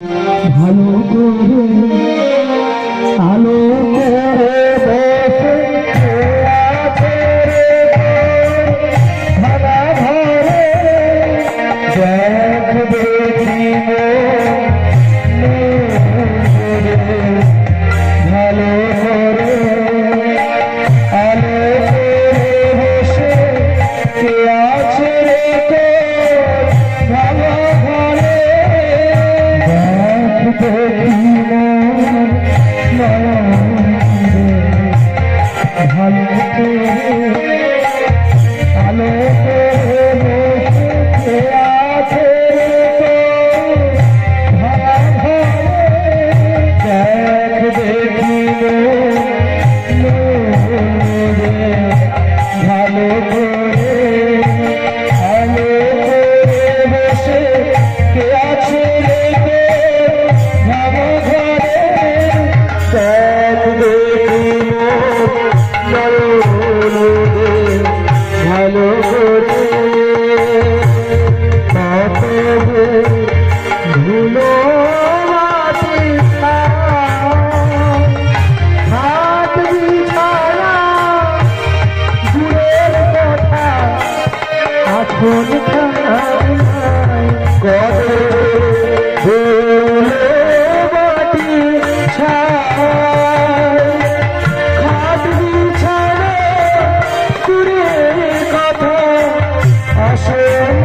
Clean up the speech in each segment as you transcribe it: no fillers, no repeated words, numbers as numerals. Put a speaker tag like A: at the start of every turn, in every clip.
A: ভালো করে আলো করে বসে আছে রে ভাড়া ঘরে দেখ দেখি ভালো করে আলো করে বসে কে আছে রে ভালো ঘরে ভালো করে আলো করে বসে আছে ভাড়া ঘরে দেখ দেখি ভালো করে আলো করে বসে কে আছে রে ভালো ঘরে দেখ দেখি ভালো করে ধুলো মাটি হাত বিছানা দূরের কথা এখন করে ধুলো মাটি হাত বিছানা দূরের কথা আসন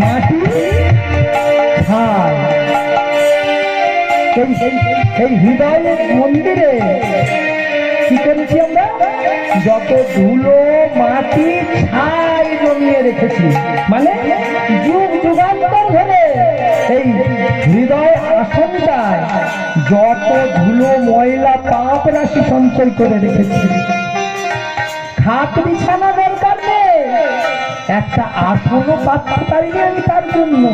A: মাটি এই হৃদয় মন্দিরে কি করেছি আমরা? যত ধুলো মাটি ছাই জমিয়ে রেখেছি, মানে যুগ যুগান্তর ধরে এই হৃদয় আসনটায় যত ধুলো ময়লা পাপ রাশি সঞ্চয় করে রেখেছি। খাট বিছানা দরকার নেই, একটা আসনও পাততে পারিনি আমি তার জন্য।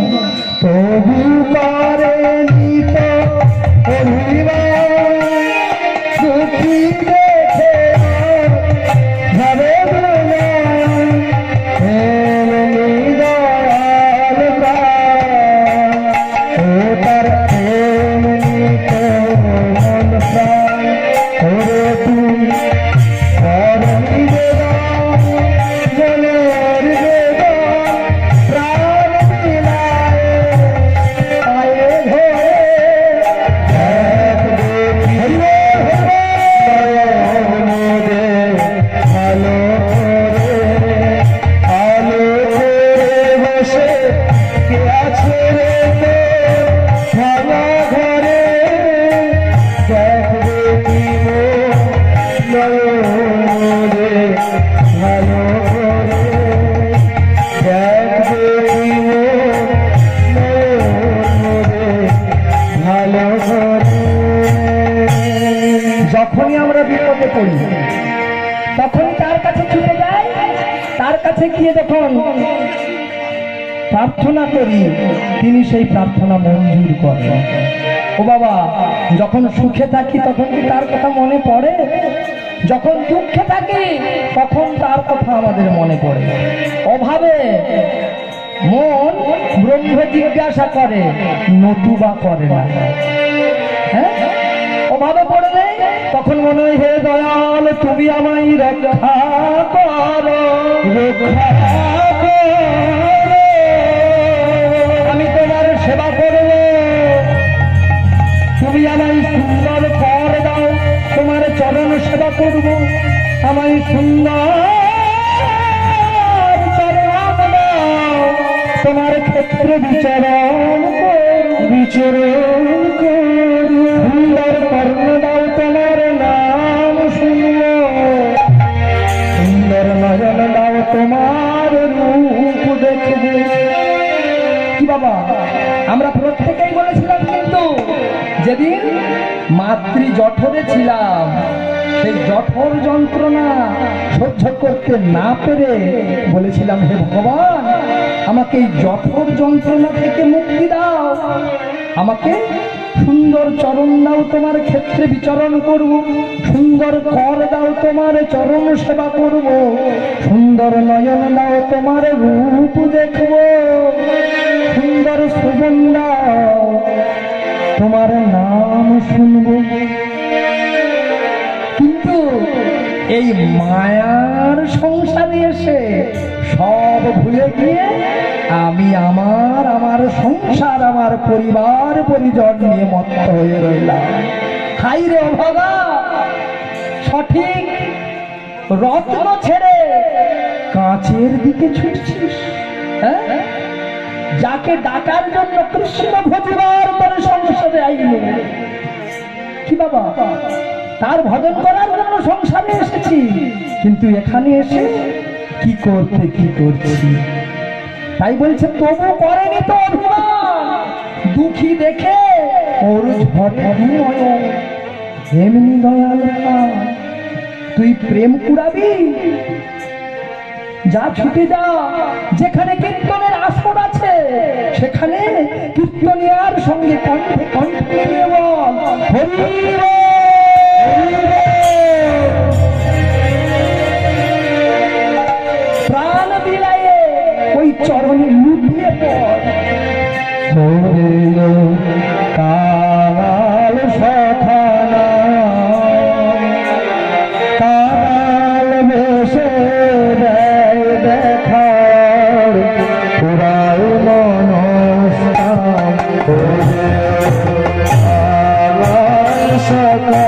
A: তবু করে নিত সুখী দেখে ঘরে যখনই আমরা বিপদে পড়ি তখনই তার কাছে ছুটে যাই, তার কাছে গিয়ে যখন প্রার্থনা করি তিনি সেই প্রার্থনা মঞ্জুর করেন। ও বাবা, যখন সুখে থাকি তখন কি তার কথা মনে পড়ে? যখন দুঃখে থাকি তখন তার কথা আমাদের মনে পড়ে। অভাবে মন ব্রহ্ম জিজ্ঞাসা করে, নতুবা করে না। হ্যাঁ, অভাবে পড়লে তখন মনে হয় হে দয়াল তুমি আমায় রক্ষা করো, আমি তোমার সেবা করব, তুমি আমায় সুন্দর কর দাও, তোমার চরণ সেবা করব, আমায় সুন্দর চরণ দাও, তোমার ক্ষেত্রে বিচরণ বিচরণ সুন্দর কর্ণ দাও, তোমার নাম শুনব, সুন্দর নয়ন দাও, তোমার রূপ দেখব। কি বাবা, আমরা প্রত্যেকেই বলেছিলাম কিন্তু যেদিন মাতৃ জঠরে ছিলাম সেই জঠর যন্ত্রণা সহ্য করতে না পেরে বলেছিলাম হে ভগবান আমাকে এই জঠর যন্ত্রণা থেকে মুক্তি দাও, আমাকে সুন্দর চরণ দাও তোমার ক্ষেত্রে বিচরণ করব, সুন্দর কর দাও তোমার চরণ সেবা করব, সুন্দর নয়ন দাও তোমার রূপ দেখব, সুন্দর সুজন দাও তোমার নাম শুনব। কিন্তু এই মায়ার সংসারে এসে সব ভুলে গিয়ে আমি আমার সংসার, আমার পরিবার পরিজন নিয়ে মত্ত হয়ে রইলাম। হাই রে অভাগা, সঠিক রত্ন ছেড়ে কাঁচের দিকে ছুটছিস। হ্যাঁ, যাকে ডাকার জন্য কৃষ্ণ ভজিবার পরে সংসারে আইল, কি বাবা তার ভজন করার জন্য সংসারে এসেছি, কিন্তু এখানে এসে কি করছি। তাই বলছে তবু করেনি তো অভিমান, দুঃখী দেখে ওর ঝড়ে এমনি দয়াল তুই প্রেম কুড়াবি, যা ছুটে যা, যেখানে কীর্তনের আসর আছে সেখানে কীর্তনিয়ার সঙ্গে কণ্ঠে কণ্ঠে মিলিয়ে বল হরি বল। প্রাণ বিলায়ে ওই চরণে লুটিয়ে পড়। কাল সখানা কাল বেশে দেখার পুরাই মনস্কাম সখা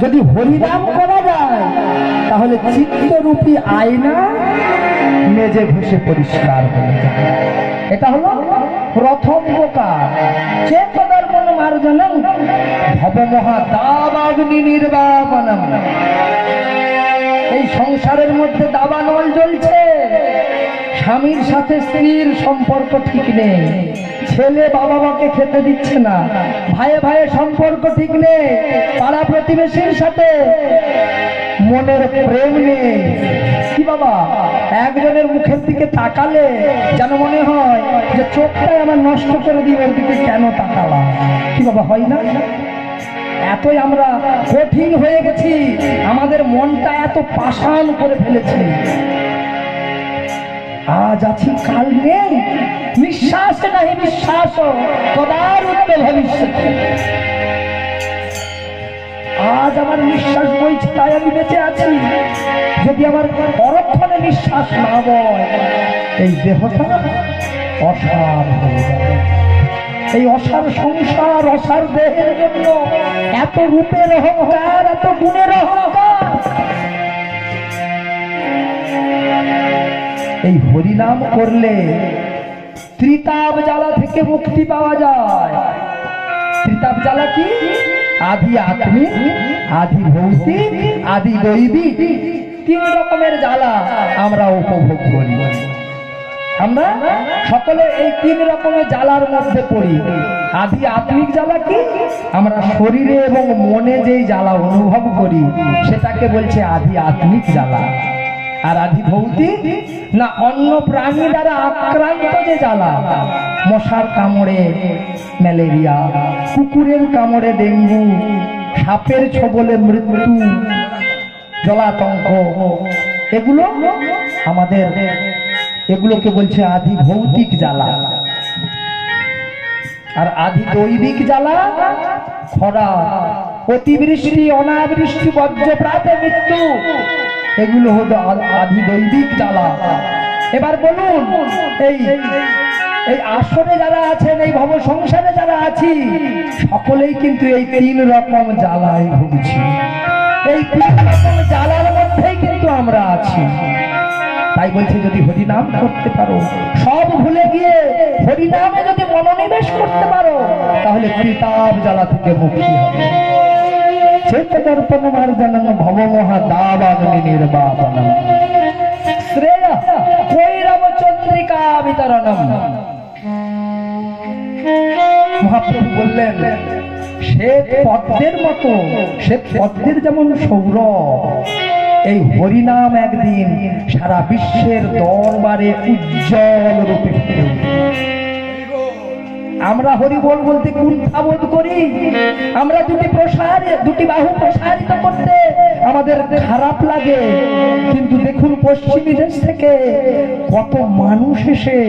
A: যদি হরিনাম করা যায় তাহলে চিত্তরূপী আয়না মেজে ঘষে পরিষ্কার হয়ে যায়। এটা হলো প্রথম প্রকার। চেতনার্পণ মার্জনম ভবমহা দাবাগ্নি নির্বাপনম। এই সংসারের মধ্যে দাবানল জ্বলছে, স্বামীর সাথে স্ত্রীর সম্পর্ক ঠিক নেই, ছেলে বাবা মাকে খেতে দিচ্ছে না, ভাইয়ে ভাইয়ে সম্পর্ক ঠিক নেই, পাড়া প্রতিবেশীর সাথে মনের প্রেম নেই। কি বাবা, একজনের মুখের দিকে তাকালে যেন মনে হয় যে চোখটাই আমার নষ্ট করে দিয়ে ওর দিকে কেন তাকালাম। কি বাবা, হয় না? এতই আমরা কঠিন হয়ে গেছি, আমাদের মনটা এত পাষাণ করে ফেলেছি। আজ আছি কাল নেই, নিঃশ্বাস নাহি বিশ্বাস কদারুত্বে ভবিষ্যৎ। আজ আমার নিঃশ্বাস বইছে তাই আমি বেঁচে আছি, যদি আমার পরক্ষণে নিঃশ্বাস না বয় এই দেহটা অসার হয়ে যাবে। এই অসার সংসার, অসার দেহের জন্য এত রূপের অহংকার, এত গুণের অহংকার। এই হরিনাম করলে ত্রিতাপ জ্বালা থেকে মুক্তি পাওয়া যায়। ত্রিতাপ জ্বালা কি? আদি আত্মিক, আদি ভৌতিক, আদি দৈবিক, তিন রকমের জ্বালা আমরা উপভোগ করি। আমরা সকলে এই তিন রকমের জ্বালার মধ্যে পড়ি। আদি আত্মিক জ্বালা কি? আমরা শরীরে এবং মনে যেই জ্বালা অনুভব করি সেটাকে বলছে আদি আত্মিক জ্বালা। আর আদি ভৌতিক না অন্য প্রাণী দ্বারা আক্রান্ত যে জ্বালা, মশার কামড়ে ম্যালেরিয়া, কুকুরের কামড়ে ডেঙ্গু, সাপের ছোবলে মৃত্যু, জলাতঙ্ক, এগুলো আমাদের, এগুলোকে বলছে আদি ভৌতিক জ্বালা। আর আদি দৈবিক জ্বালা খরা, অতিবৃষ্টি, অনাবৃষ্টি, বজ্রপাতে মৃত্যু, এগুলো হলো আদি দৈবিক জ্বালা। এবার বলুন, এই এই আসরে যারা আছেন, এই ভব সংসারে যারা আছি, সকলেই কিন্তু এই তিন রকম জ্বালায় ভুগছি। এই তিন রকম জ্বালার মধ্যেই কিন্তু আমরা আছি। তাই বলছে যদি হরিনাম করতে পারো, সব ভুলে গিয়ে হরিনামে যদি মনোনিবেশ করতে পারো, তাহলে ত্রিতাপ জ্বালা থেকে মুক্তি হবে। চেতদর্পণমার্জনং ভবমোহদাবাননি নির্বাপনম শ্রেয় কৈরব চন্দ্রিকা বিতরণম। মহাপ্রভু বললেন, শ্বেত পদ্মের মতো, শ্বেত পদ্মের যেমন সৌরভ, এই হরিনাম একদিন সারা বিশ্বের দরবারে উজ্জ্বল রূপে ফুটে উঠবে। আমরা হরি বল বলতে কুণ্ঠাবোধ করি, আমরা দুটি বাহু প্রসারিত করতে আমাদের খারাপ লাগে, কিন্তু দেখুন পশ্চিমী দেশ থেকে কত মানুষ এসে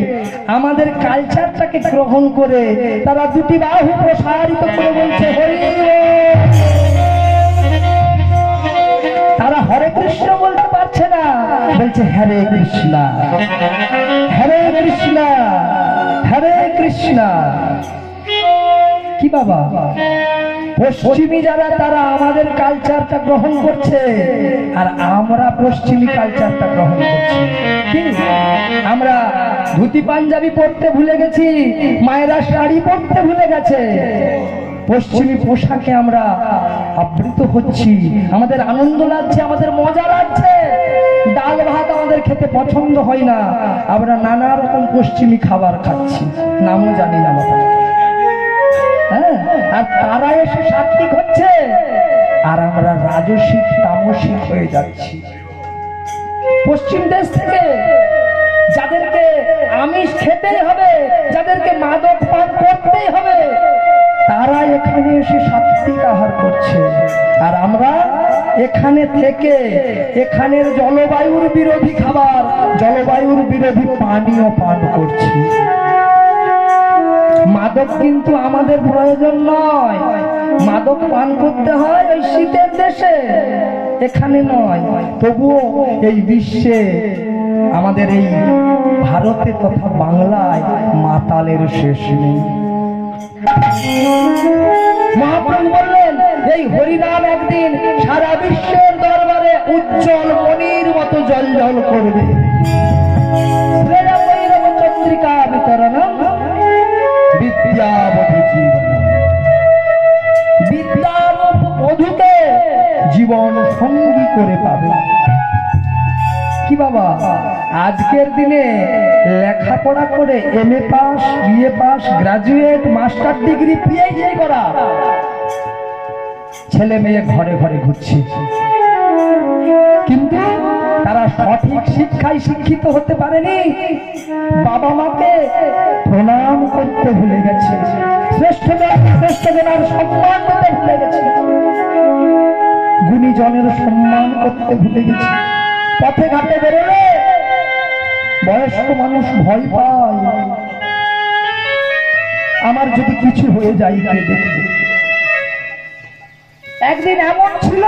A: আমাদের কালচারটাকে গ্রহণ করে তারা দুটি বাহু প্রসারিত করে বলছে হরি বল। তারা হরে কৃষ্ণ বলতে পারছে না, বলছে হরে কৃষ্ণ, হরে কৃষ্ণ, হরে কৃষ্ণ। কি বাবা, পশ্চিমী যারা তারা আমাদের কালচারটা গ্রহণ করছে, আর আমরা পশ্চিমী কালচারটা গ্রহণ করছি। কি আমরা ধুতি পাঞ্জাবি পরতে ভুলে গেছি, মায়েরা শাড়ি পরতে ভুলে গেছে, পশ্চিমী পোশাকে আমরা আবৃত হচ্ছি, আমাদের আনন্দ লাগছে, আমাদের মজা লাগছে। ডাল ভাত আমাদের খেতে পছন্দ হয় না, আমরা নানা রকম পশ্চিমী খাবার খাচ্ছি, নামও জানি না বাবা। হ্যাঁ, আর তারা এসে সাত্বিক হচ্ছে, আর আমরা রাজসিক তামসিক হয়ে যাচ্ছি। পশ্চিম দেশ থেকে যাদেরকে আমিষ খেতেই হবে, যাদেরকে মাদক পান করতেই হবে, তারা এখানে এসে সাত্বিক আহার করছে, আর আমরা এখানে থেকে এখানের জলবায়ুর বিরোধী খাবার, জলবায়ুর বিরোধী পানীয় পান করছি। মাদক কিন্তু আমাদের প্রয়োজন নয়, মাদক পান করতে হয় ওই শীতের দেশে, এখানে নয়। তবুও এই বিশ্বে, আমাদের এই ভারতে তথা বাংলায় মাতালের শেষ নেই। মহাপ্রভু বললেন, এই হরিনাম একদিন সারা বিশ্বের দরবারে উজ্জ্বল মণির মতো জ্বলজ্বল করবে। চন্দ্রিকা বিতরণম বিদ্যাবধূ জীবনম। বিদ্যারূপ বধূকে জীবন সঙ্গী করে পাবে। কি বাবা, আজকের দিনে লেখাপড়া করে MA pass, BA pass, graduate, master degree, PhD করা ছেলে মেয়ে ঘরে ঘরে ঘুরছে, কিন্তু তারা সঠিক শিক্ষায় শিক্ষিত হতে পারেনি। বাবা মাকে প্রণাম করতে ভুলে গেছে, শ্রেষ্ঠজনের সম্মান করতে ভুলে গেছে, গুণীজনের সম্মান করতে ভুলে গেছে। পথে ঘাটে বেরোলে বয়স্ক মানুষ ভয় পায়, আমার যদি কিছু হয়ে যায় কে দেখবে। একদিন এমন ছিল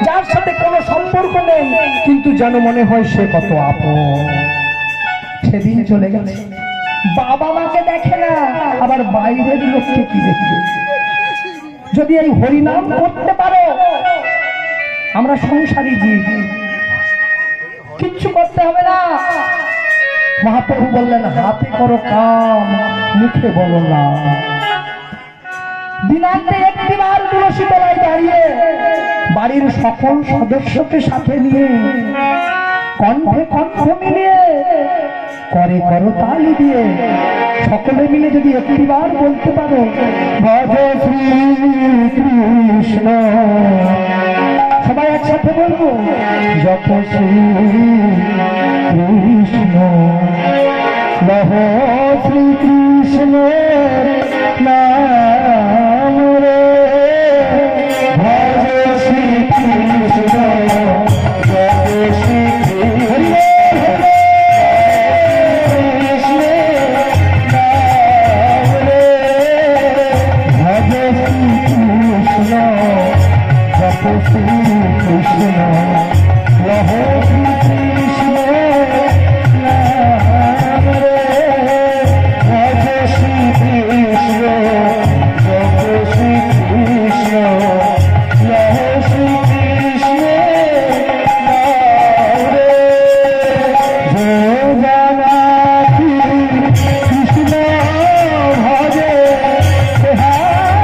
A: যার সাথে কোনো সম্পর্ক নেই, কিন্তু যেন মনে হয় সে কত আপন। সেদিন চলে গেছে, বাবা মাকে দেখে না, আবার বাইরের লোককে কি দেখবে। যদি এই হরিনাম করতে পারো, আমরা সংসারী জীব, কিচ্ছু করতে হবে না, মহাপ্রভু বললেন, হাতে করো কাম, মুখে বলো না। দিনান্তে একটিবার তুলসী তলায় দাঁড়িয়ে বাড়ির সকল সদস্যকে সাথে নিয়ে কণ্ঠে কণ্ঠ মিলিয়ে করে করো তালি দিয়ে সকলে মিলে যদি একটিবার বলতে পারো, ভজ শ্রী কৃষ্ণ, সবাই একসাথে বলবো, যত শ্রী কৃষ্ণ, লহ শ্রী কৃষ্ণ নাম রে, ভজ শ্রী কৃষ্ণ, যত শ্রী কৃষ্ণ নাম রে, ভজ শ্রী কৃষ্ণ, যত শ্রী কৃষ্ণ, লহ শ্রী কৃষ্ণ নাম রে, ভজ শ্রী কৃষ্ণ, যত শ্রী কৃষ্ণ, লহ শ্রী কৃষ্ণ নাম রে, যে জানাতি কৃষ্ণ ভজে সেহায় আমার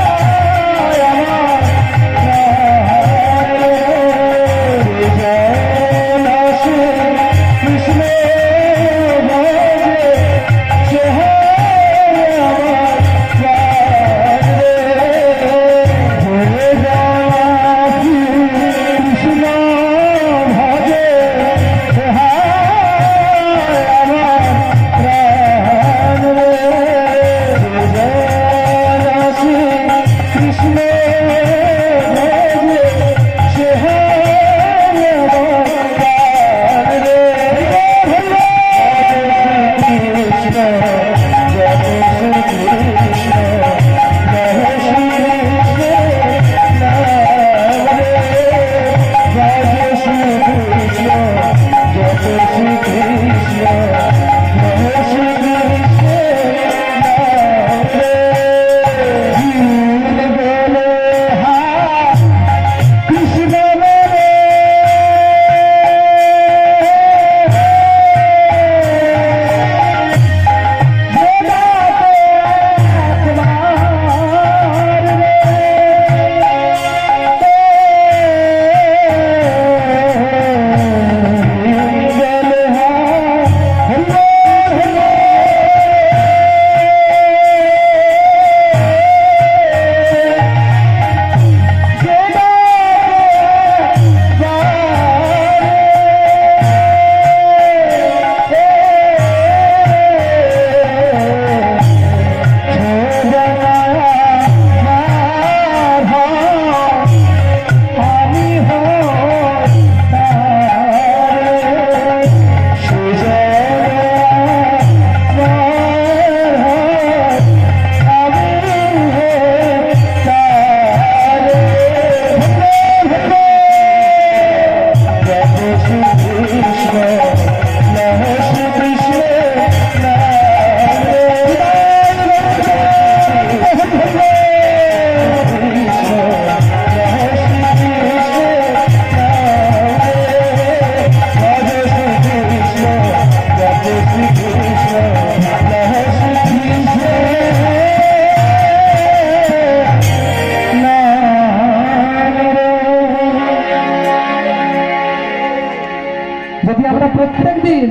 A: যদি আমরা প্রত্যেকদিন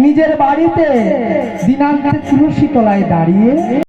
A: নিজের বাড়িতে দিনান্তে তুলসী তলায় দাঁড়িয়ে